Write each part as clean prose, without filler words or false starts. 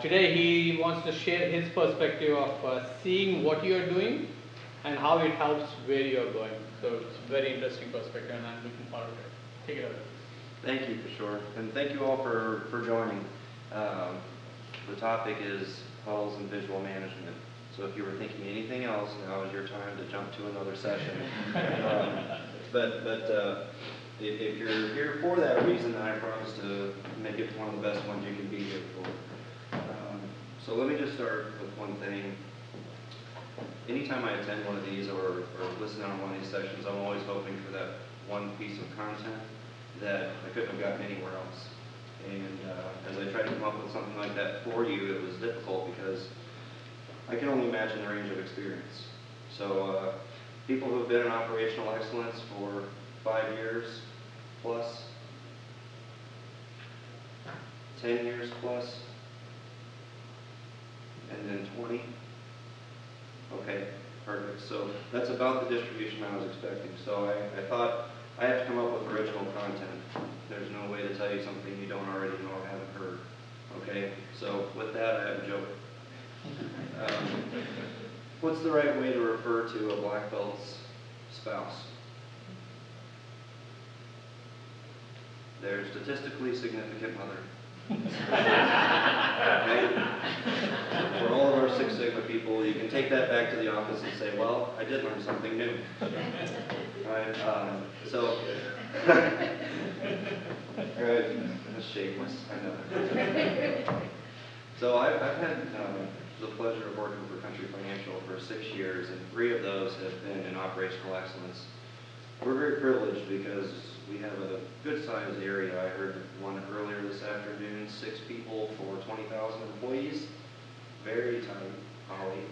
Today he wants to share his perspective of seeing what you are doing and how it helps where you are going. So it's a very interesting perspective and I'm looking forward to it. Take it over. Thank you, Kishore, and thank you all for joining. The topic is huddles and visual management. So if you were thinking anything else, now is your time to jump to another session. If you're here for that reason, I promise to make it one of the best ones you can be here for. So let me just start with one thing. Anytime I attend one of these or listen on one of these sessions, I'm always hoping for that one piece of content that I couldn't have gotten anywhere else. And as I tried to come up with something like that for you, it was difficult because I can only imagine the range of experience. So people who have been in operational excellence for 5 years plus, 10 years plus, and then 20. Okay, perfect. So that's about the distribution I was expecting. So I thought I have to come up with original content. There's no way to tell you something you don't already know or haven't heard. Okay, so with that, I have a joke. What's the right way to refer to a black belt's spouse? Their statistically significant mother. Okay? For all of our Six Sigma people, you can take that back to the office and say, well, I did learn something new. Right? Right, that's shameless, I know. So I've had the pleasure of working for Country Financial for 6 years, and 3 of those have been in operational excellence. We're very privileged because we have a good-sized area. I heard one earlier this afternoon, 6 people for 20,000 employees. Very tight, Holly.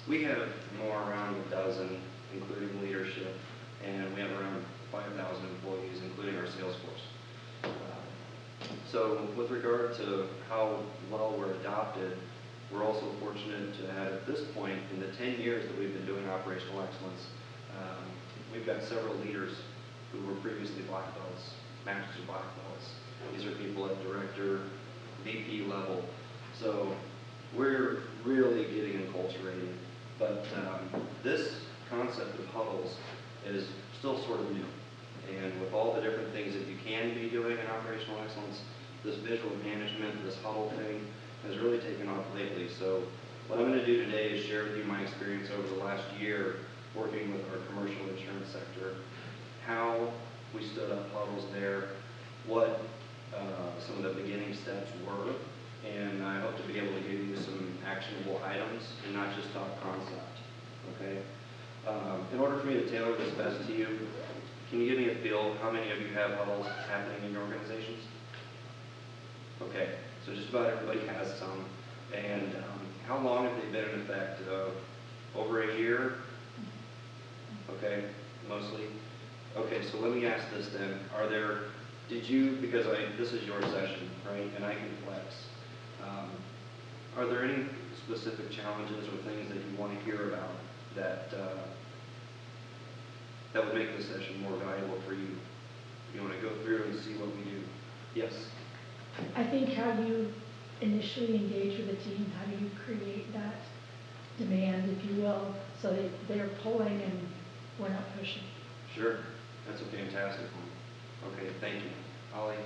We have more around a dozen, including leadership, and we have around 5,000 employees, including our sales force. So with regard to how well we're adopted, we're also fortunate to have at this point, in the 10 years that we've been doing operational excellence, we've got several leaders who were previously black belts, masters of black belts. These are people at director, VP level. So we're really getting enculturated. But this concept of huddles is still sort of new. And with all the different things that you can be doing in operational excellence, this visual management, this huddle thing, has really taken off lately. So what I'm going to do today is share with you my experience over the last year working with our commercial insurance sector, how we stood up huddles there, what some of the beginning steps were, and I hope to be able to give you some actionable items and not just talk concept. Okay? In order for me to tailor this best to you, can you give me a feel how many of you have huddles happening in your organizations? Okay, so just about everybody has some. And how long have they been in effect? Over a year? Okay, mostly. Okay, so let me ask this then. Because this is your session, right, and I can flex. Are there any specific challenges or things that you want to hear about that that would make this session more valuable for you? You want to go through and see what we do? Yes? I think how you initially engage with a team, how do you create that demand, if you will, so that they're pulling and we're not pushing. Sure. That's a fantastic one. Okay, thank you. Holly?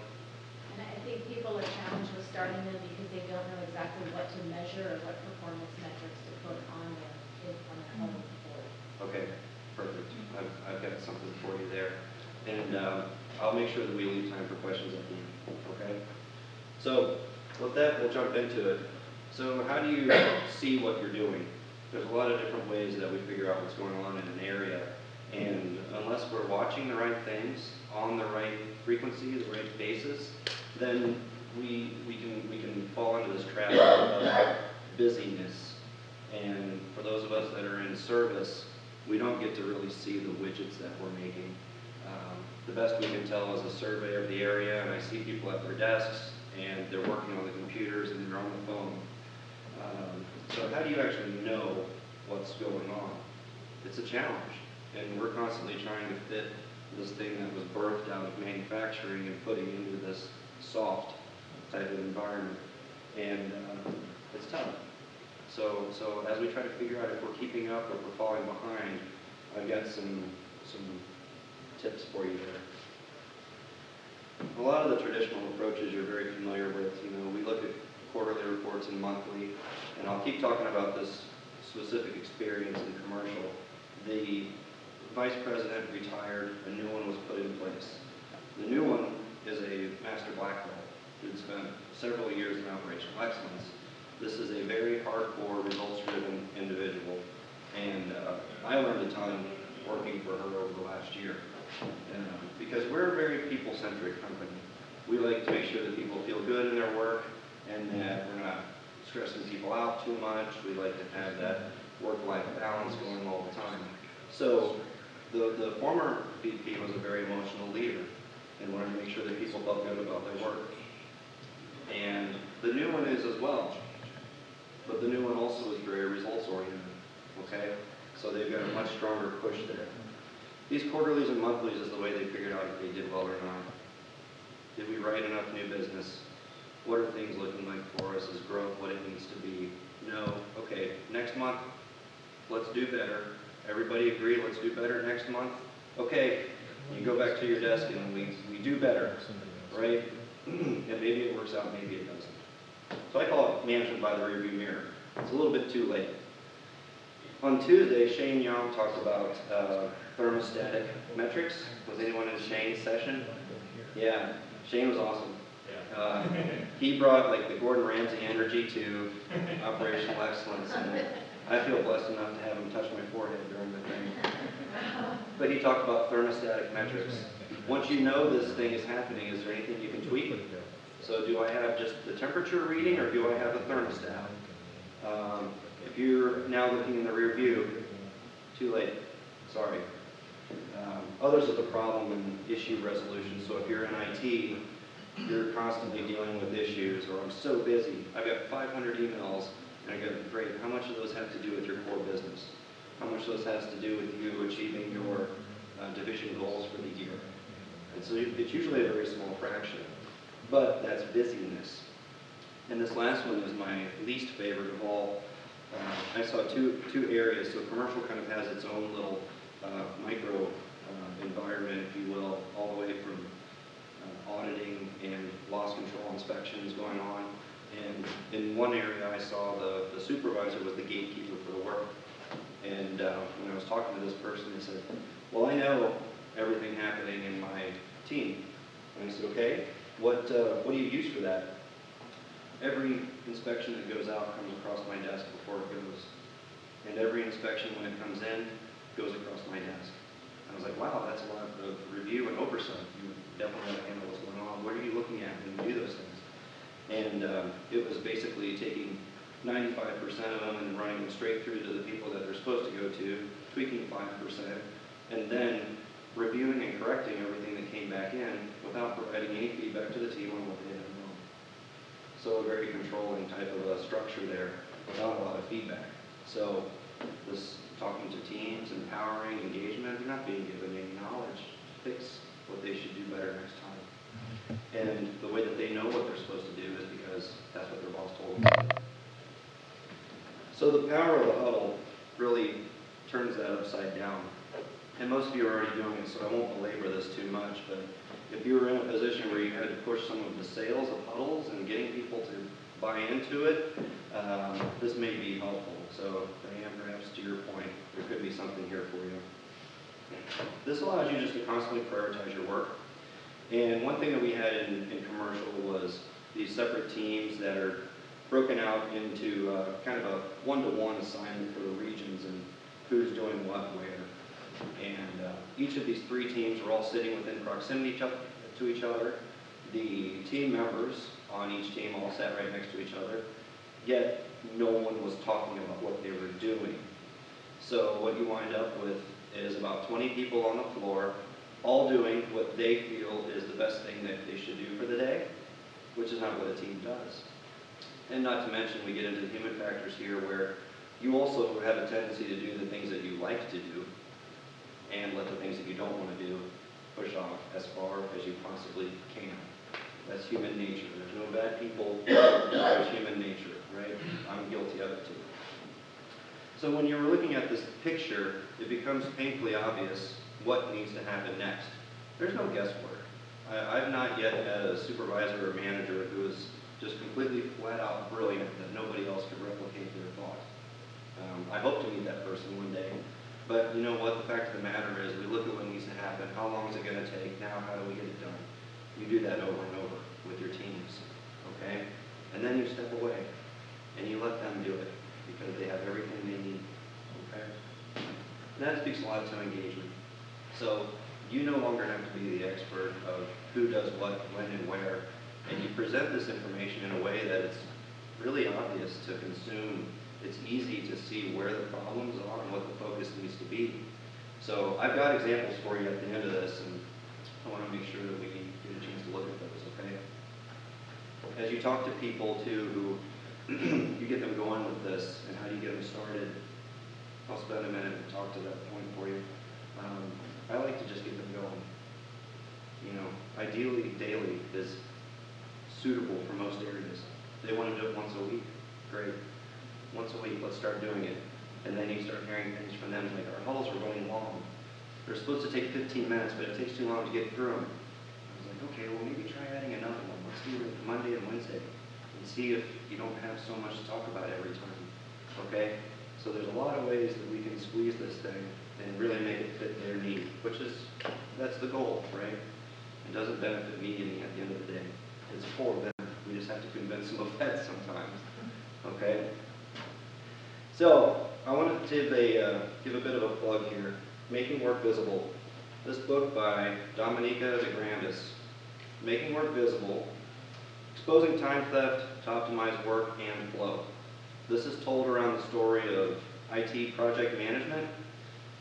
And I think people are challenged with starting them because they don't know exactly what to measure or what performance metrics to put on their huddle board. Okay, perfect. I've got something for you there. And I'll make sure that we leave time for questions at the end. Okay? So with that, we'll jump into it. So how do you see what you're doing? There's a lot of different ways that we figure out what's going on in an area. And unless we're watching the right things on the right frequency, the right basis, then we can fall into this trap of busyness. And for those of us that are in service, we don't get to really see the widgets that we're making. The best we can tell is a survey of the area, and I see people at their desks, and they're working on the computers, and they're on the phone. So how do you actually know what's going on? It's a challenge, and we're constantly trying to fit this thing that was birthed out of manufacturing and putting into this soft type of environment. and it's tough. So as we try to figure out if we're keeping up or if we're falling behind, I've got some tips for you there. A lot of the traditional approaches you're very familiar with. You know, we look at quarterly reports and monthly, and I'll keep talking about this specific experience in commercial. The vice president retired, a new one was put in place. The new one is a master black belt who'd spent several years in operational excellence. This is a very hardcore, results-driven individual, and I learned a ton working for her over the last year. Because we're a very people-centric company. We like to make sure that people feel good in their work and that we're not stressing people out too much. We like to have that work-life balance going all the time. So the former VP was a very emotional leader and wanted to make sure that people felt good about their work. And the new one is as well. But the new one also is very results-oriented, okay? So they've got a much stronger push there. These quarterlies and monthlies is the way they figured out if they did well or not. Did we write enough new business? What are things looking like for us? Is growth what it needs to be? No. Okay, next month, let's do better. Everybody agree, let's do better next month? Okay, you go back to your desk and we do better, right? And maybe it works out, maybe it doesn't. So I call it management by the rearview mirror. It's a little bit too late. On Tuesday, Shane Young talked about thermostatic metrics. Was anyone in Shane's session? Yeah, Shane was awesome. He brought like the Gordon Ramsay energy to operational excellence, and I feel blessed enough to have him touch my forehead during the thing. But he talked about thermostatic metrics. Once you know this thing is happening, is there anything you can tweak? So do I have just the temperature reading, or do I have a thermostat? If you're now looking in the rear view, too late, sorry. Others are the problem in issue resolution. So if you're in IT, you're constantly dealing with issues, or I'm so busy, I've got 500 emails, and I go, great, how much of those have to do with your core business? How much of those has to do with you achieving your division goals for the year? And so it's usually a very small fraction, but that's busyness. And this last one is my least favorite of all. I saw two areas. So commercial kind of has its own little micro environment, if you will, all the way from auditing and loss control inspections going on. And in one area I saw the supervisor was the gatekeeper for the work. And when I was talking to this person, they said, well, I know everything happening in my team. And I said, okay, what do you use for that? Every inspection that goes out comes across my desk before it goes. And every inspection when it comes in goes across my desk. I was like, wow, that's a lot of review and oversight. You definitely want to handle what's going on. What are you looking at when you do those things? And it was basically taking 95% of them and running them straight through to the people that they're supposed to go to, tweaking 5%, and then reviewing and correcting everything that came back in without providing any feedback to the team on what they had done wrong. So a very controlling type of a structure there without a lot of feedback. So this talking to teams, empowering, engagement, they're not being given any knowledge to fix what they should do better next time. And the way that they know what they're supposed to do is because that's what their boss told them to do. So the power of the huddle really turns that upside down. And most of you are already doing it, so I won't belabor this too much, but if you were in a position where you had to push some of the sales of huddles and getting people to buy into it, this may be helpful. So Diane, perhaps to your point, there could be something here for you. This allows you just to constantly prioritize your work. And one thing that we had in commercial was these separate teams that are broken out into kind of a one-to-one assignment for the regions and who's doing what where. And each of these three teams were all sitting within proximity to each other. The team members on each team all sat right next to each other, yet no one was talking about what they were doing. So what you wind up with is about 20 people on the floor, all doing what they feel is the best thing that they should do for the day, which is not what a team does. And not to mention, we get into the human factors here where you also have a tendency to do the things that you like to do and let the things that you don't want to do push off as far as you possibly can. That's human nature. There's no bad people, there's human nature, right? I'm guilty of it too. So when you're looking at this picture, it becomes painfully obvious what needs to happen next. There's no guesswork. I've not yet had a supervisor or manager who is just completely flat out brilliant that nobody else could replicate their thought. I hope to meet that person one day. But you know what? The fact of the matter is we look at what needs to happen. How long is it going to take? Now, how do we get it done? You do that over and over with your teams, okay? And then you step away and you let them do it because they have everything they need, okay? And that speaks a lot to engagement. So you no longer have to be the expert of who does what, when, and where, and you present this information in a way that it's really obvious to consume. It's easy to see where the problems are and what the focus needs to be. So I've got examples for you at the end of this, and I want to make sure that we get a chance to look at those, okay? As you talk to people, too, who you get them going with this, and how do you get them started, I'll spend a minute and talk to that point for you. I like to just get them going. You know, ideally, daily is suitable for most areas. They want to do it once a week. Great. Once a week, let's start doing it. And then you start hearing things from them like, our huddles are running long. They're supposed to take 15 minutes, but it takes too long to get through them. I was like, okay, well, maybe try adding another one. Let's do it Monday and Wednesday and see if you don't have so much to talk about every time. Okay? So there's a lot of ways that we can squeeze this thing and really make it fit their need, which is, that's the goal, right? It doesn't benefit me at the end of the day. It's for them. We just have to convince them of that sometimes. Okay? So, I wanted to give a bit of a plug here. Making Work Visible. This book by Dominika de Grandis. Making Work Visible. Exposing time theft to optimize work and flow. This is told around the story of IT project management.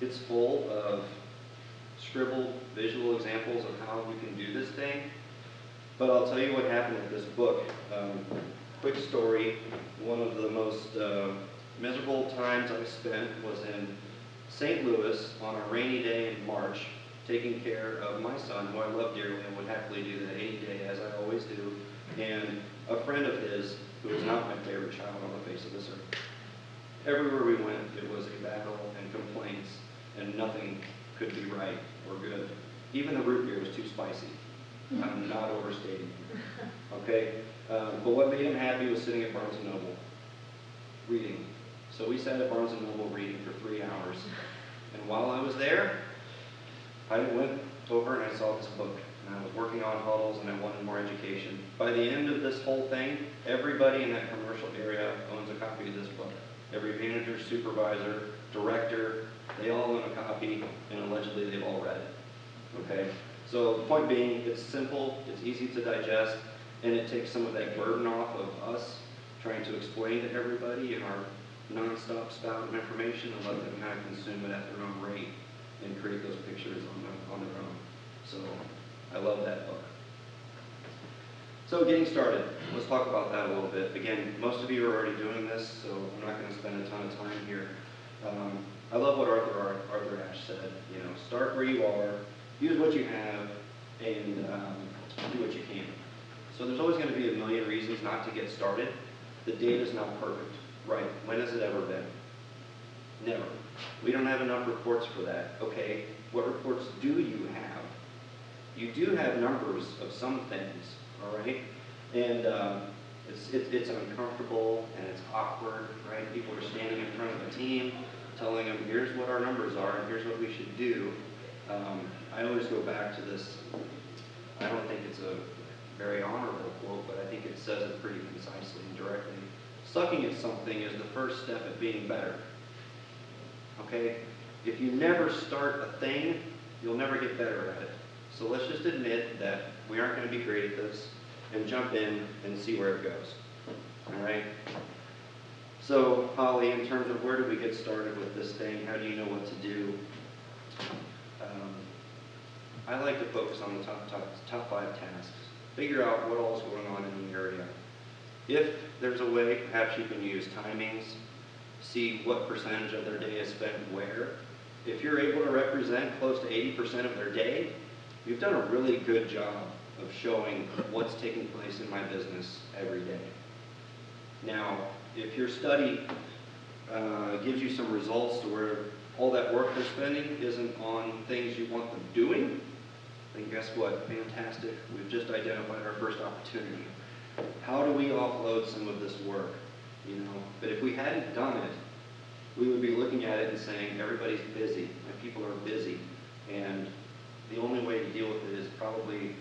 It's full of scribbled visual examples of how we can do this thing. But I'll tell you what happened with this book. Quick story. One of the most miserable times I spent was in St. Louis on a rainy day in March, taking care of my son, who I love dearly and would happily do that any day, as I always do, and a friend of his who is not my favorite child on the face of this earth. Everywhere we went, it was a battle and complaints, and nothing could be right or good. Even the root beer was too spicy. I'm not overstating. Okay? But what made him happy was sitting at Barnes & Noble, reading. So we sat at Barnes & Noble reading for 3 hours. And while I was there, I went over and I saw this book. And I was working on huddles and I wanted more education. By the end of this whole thing, everybody in that commercial area owns a copy of this book. Every manager, supervisor, director, they all own a copy, and allegedly they've all read it. Okay? So the point being, it's simple, it's easy to digest, and it takes some of that burden off of us trying to explain to everybody in our non-stop spout of information and let them kind of consume it at their own rate and create those pictures on their own. So I love that book. So getting started, let's talk about that a little bit. Again, most of you are already doing this, so I'm not going to spend a ton of time here. I love what Arthur Ashe said. You know, start where you are, use what you have, and do what you can. So there's always going to be a million reasons not to get started. The data's not perfect. Right. When has it ever been? Never. We don't have enough reports for that. Okay, what reports do you have? You do have numbers of some things, all right? And it's uncomfortable and it's awkward, right? People are standing in front of a team telling them, here's what our numbers are and here's what we should do. I always go back to this. I don't think it's a very honorable quote, but I think it says it pretty concisely and directly. Sucking at something is the first step at being better. Okay? If you never start a thing, you'll never get better at it. So let's just admit that we aren't going to be great at this and jump in and see where it goes. All right? So, Holly, in terms of where do we get started with this thing, how do you know what to do? I like to focus on the top 5 tasks. Figure out what all is going on in the area. If there's a way, perhaps you can use timings, see what percentage of their day is spent where. If you're able to represent close to 80% of their day, you've done a really good job of showing what's taking place in my business every day. Now, if your study gives you some results to where all that work they're spending isn't on things you want them doing, then guess what? Fantastic. We've just identified our first opportunity. How do we offload some of this work? You know, but if we hadn't done it, we would be looking at it and saying, everybody's busy. My people are busy. And the only way to deal with it is probably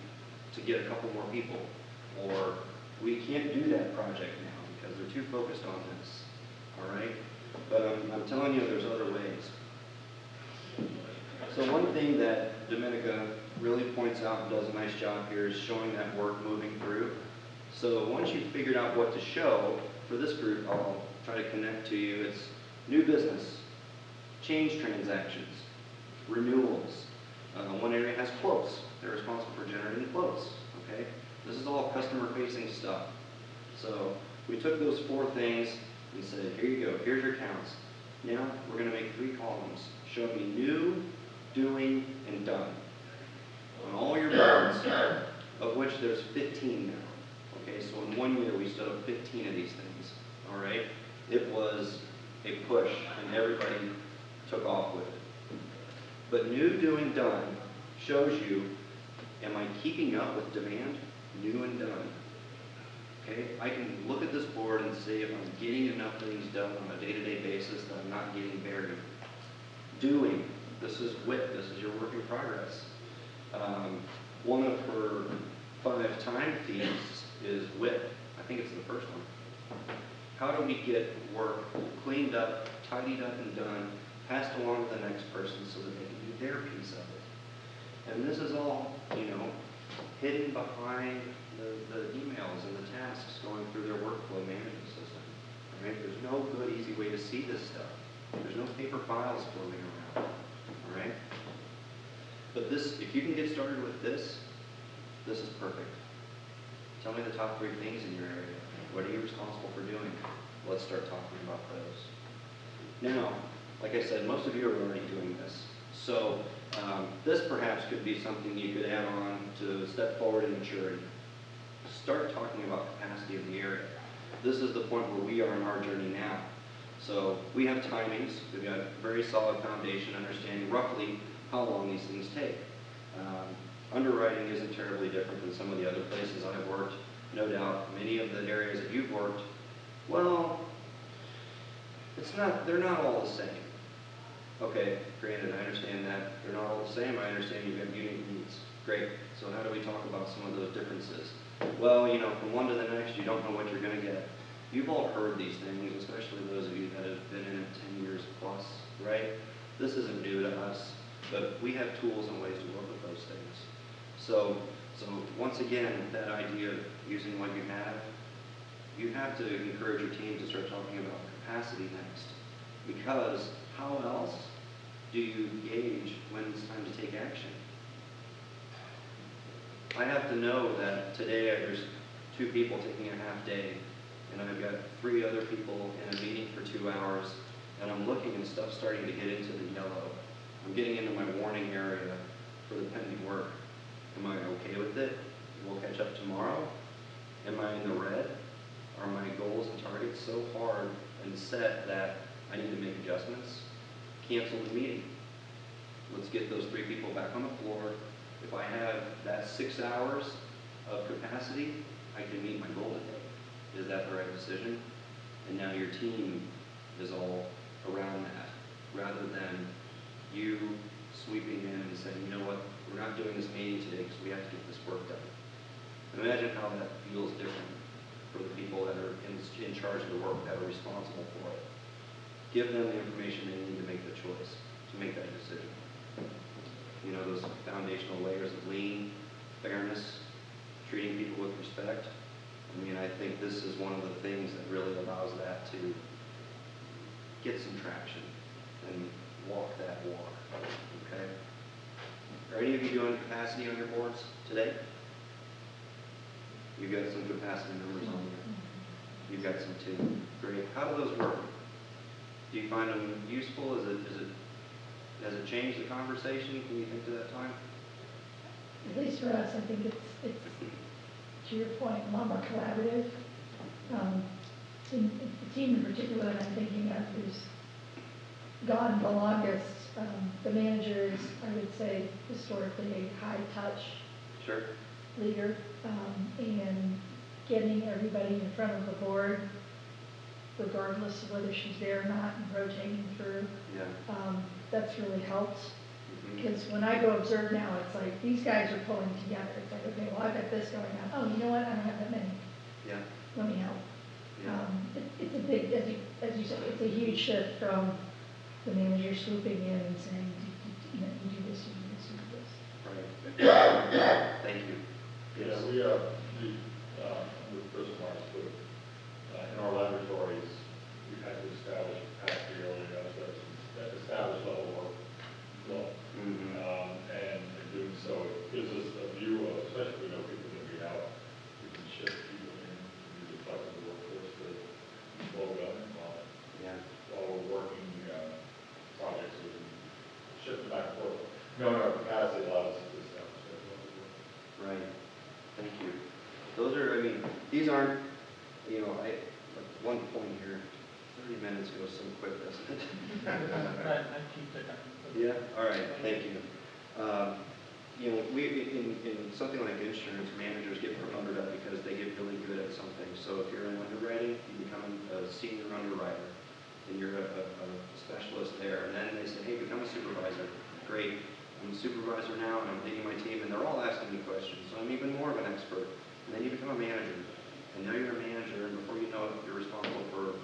to get a couple more people. Or we can't do that project now because they're too focused on this. All right? But I'm telling you, there's other ways. So one thing that Domenica really points out and does a nice job here is showing that work moving through. So once you've figured out what to show, for this group, I'll try to connect to you. It's new business, change transactions, renewals. One area has quotes. They're responsible for generating quotes. Okay? This is all customer-facing stuff. So we took those 4 things and said, here you go, here's your counts. Now we're going to make 3 columns. Show me new, doing, and done. On all your boards, of which there's 15 now. Okay, so in 1 year we stood up 15 of these things. All right? It was a push, and everybody took off with it. But new, doing, done shows you, am I keeping up with demand? New and done. Okay? I can look at this board and see if I'm getting enough things done on a day-to-day basis that I'm not getting buried. Doing, this is WIP, this is your work in progress. One of her 5 time themes is WIP. I think it's the first one. How do we get work cleaned up, tidied up and done, passed along to the next person so that they can do their piece of it? And this is all, you know, hidden behind the emails and the tasks going through their workflow management system. Right? There's no good, easy way to see this stuff. There's no paper files floating around. All right? But this, if you can get started with this, this is perfect. Tell me the top 3 things in your area. What are you responsible for doing? Let's start talking about those. Now, like I said, most of you are already doing this. So this perhaps could be something you could add on to step forward in maturity. Start talking about capacity of the area. This is the point where we are in our journey now. So we have timings. We've got a very solid foundation, understanding roughly how long these things take. Underwriting isn't terribly different than some of the other places I've worked. No doubt, many of the areas that you've worked, well, they're not all the same. Okay, granted, I understand that. They're not all the same. I understand you've got unique needs. Great. So how do we talk about some of those differences? Well, you know, from one to the next, you don't know what you're going to get. You've all heard these things, especially those of you that have been in it 10 years plus, right? This isn't new to us, but we have tools and ways to work with those things. So once again, that idea of using what you have to encourage your team to start talking about capacity next. Because how else do you gauge when it's time to take action? I have to know that today there's 2 people taking a half day, and I've got 3 other people in a meeting for 2 hours, and I'm looking and stuff starting to get into the yellow. I'm getting into my warning area for the pending work. Am I okay with it? We'll catch up tomorrow. Am I in the red? Are my goals and targets so hard and set that I need to make adjustments? Cancel the meeting. Let's get those 3 people back on the floor. If I have that 6 hours of capacity, I can meet my goal today. Is that the right decision? And now your team is all around that, rather than you sweeping in and saying, you know what, we're not doing this meeting today because we have to get this work done. Imagine how that feels different for the people that are in charge of the work, that are responsible for it. Give them the information they need to make the choice, to make that decision. You know, those foundational layers of lean, fairness, treating people with respect. I mean, I think this is one of the things that really allows that to get some traction and walk that walk, okay? Are any of you doing capacity on your boards today? You've got some capacity numbers on there. You've got some too. Great. How do those work? Do you find them useful? Has it changed the conversation? Can you think to that time? at least for us, I think it's to your point, a lot more collaborative. In the team in particular that I'm thinking of who's gone the longest, the manager is, I would say, historically a high-touch Sure. leader, and getting everybody in front of the board, regardless of whether she's there or not, and rotating through. Yeah. That's really helped. Mhm. Because when I go observe now, it's like, these guys are pulling together. It's like, okay, well, I've got this going on. Oh, you know what? I don't have that many. Yeah. Let me help. Yeah. It's a big, as you said, it's a huge shift from the manager swooping in and saying, you know, you do this, you do this, you do this. Right. Thank you. Yeah, Yes. we, with Chris Marks, but in our laboratories, we've had to establish capacity early on, so that's established level work flow. Mhm. And in doing so, it gives us a view of, especially if we know people are going to be out, we can shift people in, use the flexible workforce to slow down and Yeah. while we're working projects, we can shift it back and forth. Knowing our capacity allows us to establish that level of work. Right. Thank you. Those are, I mean, these aren't, you know, at one point here, 30 minutes goes so quick, doesn't it? I keep the time. Yeah, all right, thank you. You know, in something like insurance, managers get promoted up because they get really good at something. So if you're in underwriting, you become a senior underwriter, and you're a specialist there. And then they say, hey, become a supervisor. Great, I'm a supervisor now, and I'm leading my team, and they're all asking me questions, so I'm even more of an expert. And then you become a manager, and now you're a manager, and before you know it, you're responsible for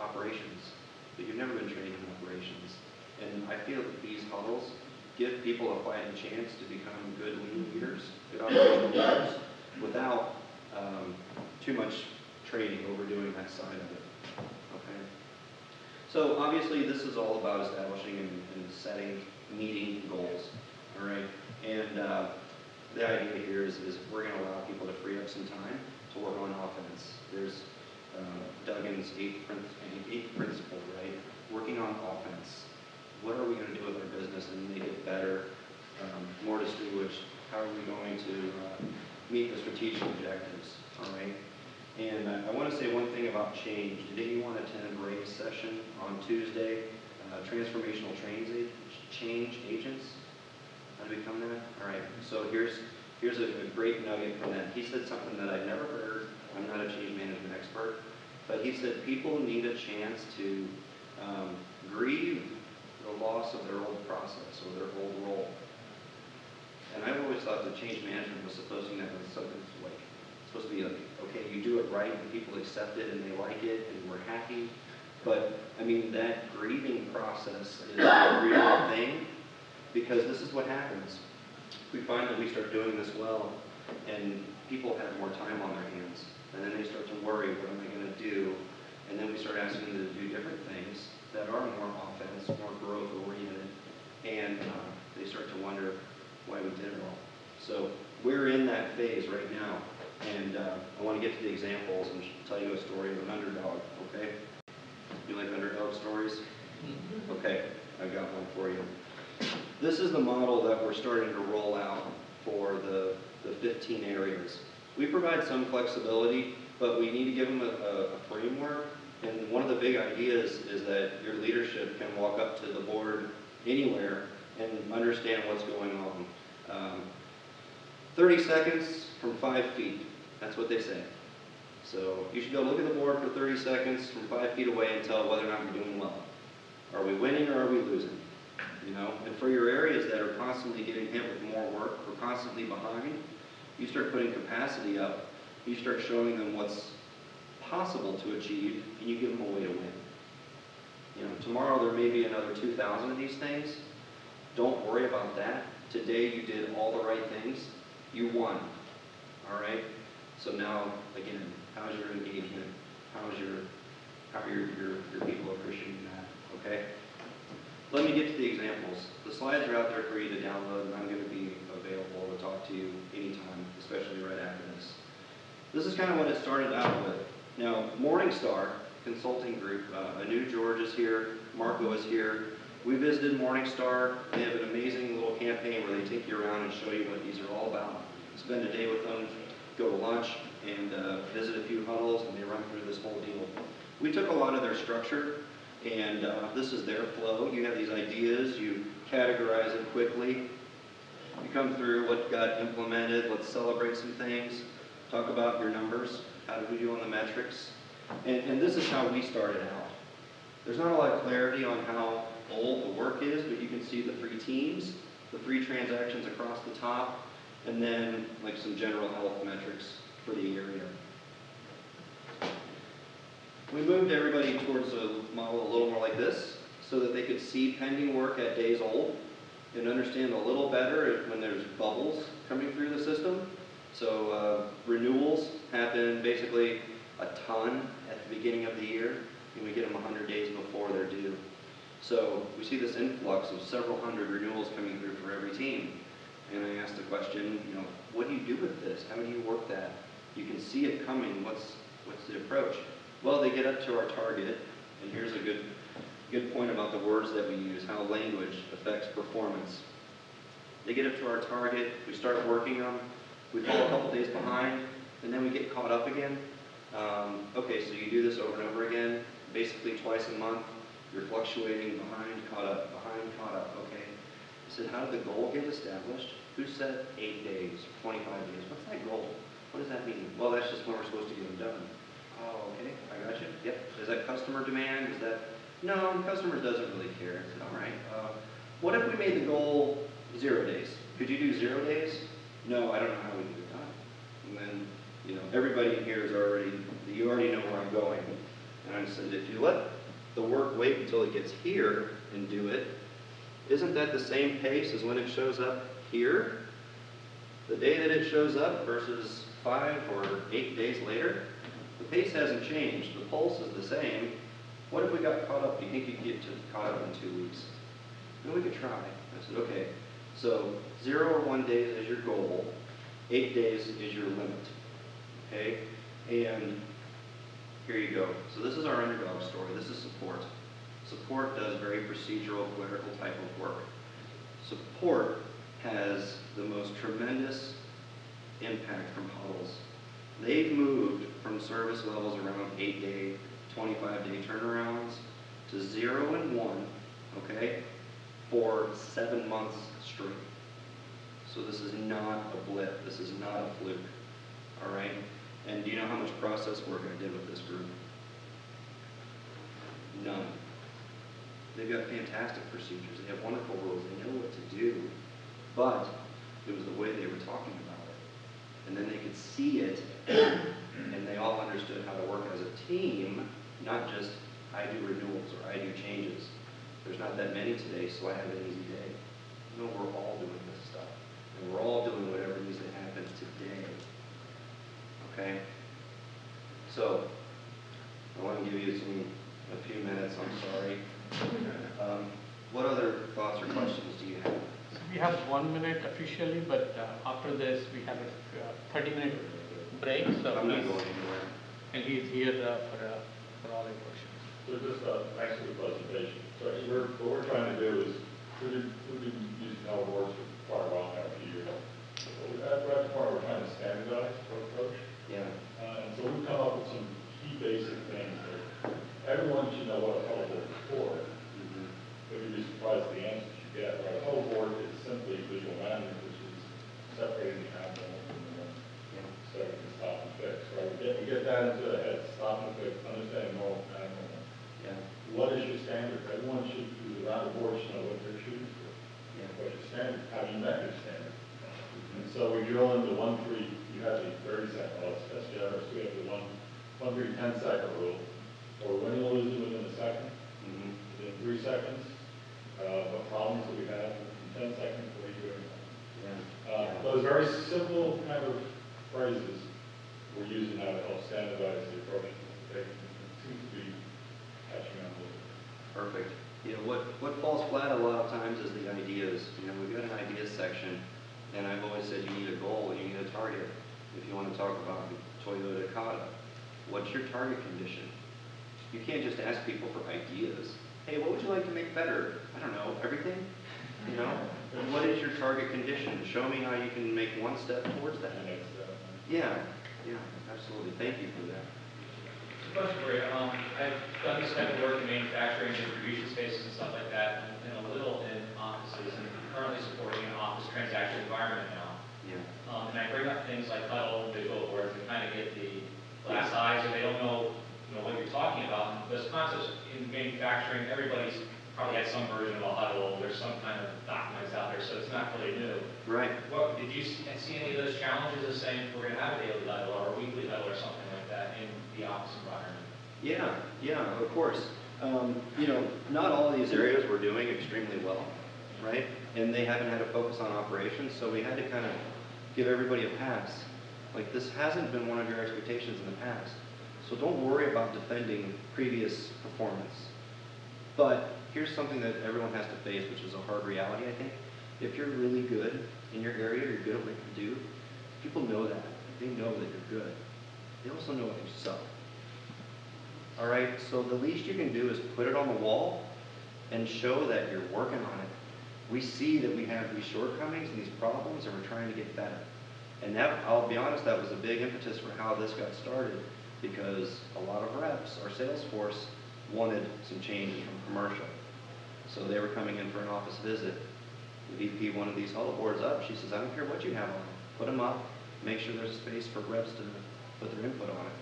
operations, but you've never been trained in operations. And I feel that these huddles give people a fighting chance to become good leaders, good operational leaders, without too much training overdoing that side of it. Okay. So obviously, this is all about establishing and setting, meeting goals. All right. And the idea here is we're going to allow people to free up some time to work on offense. There's Duggan's eighth principle, right? Working on offense. What are we going to do with our business and make it better, more distinguished? How are we going to meet the strategic objectives? All right. And I want to say one thing about change. Did anyone attend Ray's session on Tuesday? Transformational change agents. How to become that? All right. So here's a great nugget from that. He said something that I've never heard. I'm not a change management expert, but he said people need a chance to grieve the loss of their old process or their old role. And I've always thought that change management was supposed to be something like, supposed to be like, okay, you do it right and people accept it and they like it and we're happy. But I mean, that grieving process is a real thing, because this is what happens. We find that we start doing this well and people have more time on their hands, and then they start to worry, what am I going to do? And then we start asking them to do different things that are more offense, more growth oriented, and they start to wonder why we did it all. So we're in that phase right now, and I want to get to the examples and tell you a story of an underdog, okay? You like underdog stories? Okay, I've got one for you. This is the model that we're starting to roll out for the 15 areas. We provide some flexibility, but we need to give them a framework. And one of the big ideas is that your leadership can walk up to the board anywhere and understand what's going on. 30 seconds from 5 feet, that's what they say. So you should go look at the board for 30 seconds from 5 feet away and tell whether or not we're doing well. Are we winning or are we losing? You know, and for your areas that are constantly getting hit with more work, or constantly behind, you start putting capacity up, you start showing them what's possible to achieve, and you give them a way to win. You know, tomorrow there may be another 2,000 of these things. Don't worry about that. Today you did all the right things. You won. All right? So now, again, how's your engagement? How are your people appreciating that? Okay? Let me get to the examples. The slides are out there for you to download, and I'm going to be available to talk to you anytime, especially right after this. This is kind of what it started out with. Now, Morningstar Consulting Group, Anu George is here, Marco is here. We visited Morningstar. They have an amazing little campaign where they take you around and show you what these are all about. Spend a day with them, go to lunch, and visit a few huddles, and they run through this whole deal. We took a lot of their structure, and this is their flow. You have these ideas, you categorize it quickly, you come through what got implemented, let's celebrate some things, talk about your numbers, how did we do on the metrics, and this is how we started out. There's not a lot of clarity on how old the work is, but you can see the 3 teams, the 3 transactions across the top, and then like some general health metrics for the area. We moved everybody towards a model a little more like this so that they could see pending work at days old and understand a little better when there's bubbles coming through the system. So renewals happen basically a ton at the beginning of the year, and we get them 100 days before they're due. So we see this influx of several hundred renewals coming through for every team. And I asked the question, you know, what do you do with this? How do you work that? You can see it coming. What's the approach? Well, they get up to our target, and here's a good point about the words that we use, how language affects performance. They get up to our target, we start working them, we fall a couple days behind, and then we get caught up again. Okay, so you do this over and over again, basically twice a month. You're fluctuating behind, caught up, okay. I said, how did the goal get established? Who said 8 days, 25 days? What's that goal? What does that mean? Well, that's just when we're supposed to get them done. Oh, okay, I got you. Yep. Is that customer demand? Is that, no, customer doesn't really care. I said, all right. What if we made the goal 0 days? Could you do 0 days? No, I don't know how we do that. And then, you know, everybody in here is already, you already know where I'm going. And I said, if you let the work wait until it gets here and do it, isn't that the same pace as when it shows up here? The day that it shows up versus 5 or 8 days later? The pace hasn't changed. The pulse is the same. What if we got caught up? Do you think you could get caught up in 2 weeks? No, we could try. I said, okay, so 0 or 1 day is your goal. 8 days is your limit. Okay? And here you go. So this is our underdog story. This is support. Support does very procedural, clerical type of work. Support has the most tremendous impact from huddles. They've moved from service levels around 8-day, 25-day turnarounds to 0 and 1, okay, for 7 months straight. So this is not a blip. This is not a fluke, all right? And do you know how much process work I did with this group? None. They've got fantastic procedures. They have wonderful rules. They know what to do. But it was the way they were talking about it. And then they could see it, and they all understood how to work as a team, not just I do renewals or I do changes. There's not that many today, so I have an easy day. No, we're all doing this stuff. And we're all doing whatever needs to happen today. Okay? So, I want to give you a few minutes, I'm sorry. What other thoughts or questions do you have? So we have 1 minute officially, but after this we have a 30-minute break. So I'm not going anywhere. And he's here for all your questions. So just thanks for the presentation. So what we're trying to do is, we've been using how it works for quite a while now, a few years. At the point we're trying to standardize our approach. Yeah. And so we've come up with some key basic things that everyone should know what a huddle board is for. But you'd be surprised at the answers you get. Right? A huddle board is simply visual management, which is separating the animal from the starting to stop and fix. Right? We get that into the head, stop and fix, understanding normal animal. Yeah. What is your standard? Everyone who's around the board should know what they're shooting for. Yeah. What's your standard? How do you measure standard? And so we drill into 1-3, you have the 30-second, well, that's generous. We have the 1-3, 10-second rule. Or when you'll lose it within a second, within 3 seconds, what problems do we have in 10 seconds, what are you doing? Yeah. Those very simple kind of phrases we're using now to help standardize the approach. They seem to be catching on a little bit. Perfect. You know, what falls flat a lot of times is the ideas. You know, we've got an ideas section, and I've always said you need a goal, you need a target. If you want to talk about the Toyota Kata, what's your target condition? You can't just ask people for ideas. Hey, what would you like to make better? I don't know, everything, you know? What is your target condition? Show me how you can make one step towards that. Yeah, absolutely. Thank you for that. Question for you. I've done this type of work in manufacturing, distribution spaces and stuff like that, and a little in offices, and currently supporting an office transaction environment now. Yeah. And I bring up things like huddle and visual boards and kind of get the glass eyes, or they don't know, what you're talking about. And those concepts in manufacturing, everybody's probably had some version of a huddle. There's some kind of documents out there, so it's not really new. Right. What did you see any of those challenges as saying we're going to have a daily huddle or a weekly huddle or something like that in the office environment? Yeah, of course. Not all of these areas we're doing extremely well, right? And they haven't had a focus on operations, so we had to kind of give everybody a pass. Like, this hasn't been one of your expectations in the past. So don't worry about defending previous performance. But here's something that everyone has to face, which is a hard reality, I think. If you're really good in your area, you're good at what you do, people know that. They know that you're good. They also know if you suck. All right, so the least you can do is put it on the wall and show that you're working on it. We see that we have these shortcomings and these problems, and we're trying to get better. And that, I'll be honest, that was a big impetus for how this got started, because a lot of reps, our sales force, wanted some changes from commercial. So they were coming in for an office visit. The VP wanted these huddle boards up. She says, I don't care what you have on them. Put them up. Make sure there's space for reps to put their input on it.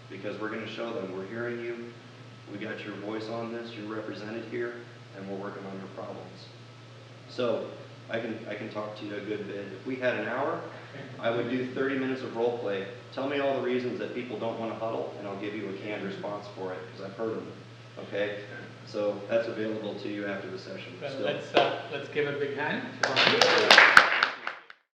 Because we're going to show them, we're hearing you. We got your voice on this. You're represented here, and we're working on your problems. So I can talk to you a good bit. If we had an hour, I would do 30 minutes of role play. Tell me all the reasons that people don't want to huddle, and I'll give you a canned response for it, because I've heard them. Okay? So that's available to you after the session. Well, let's give a big hand.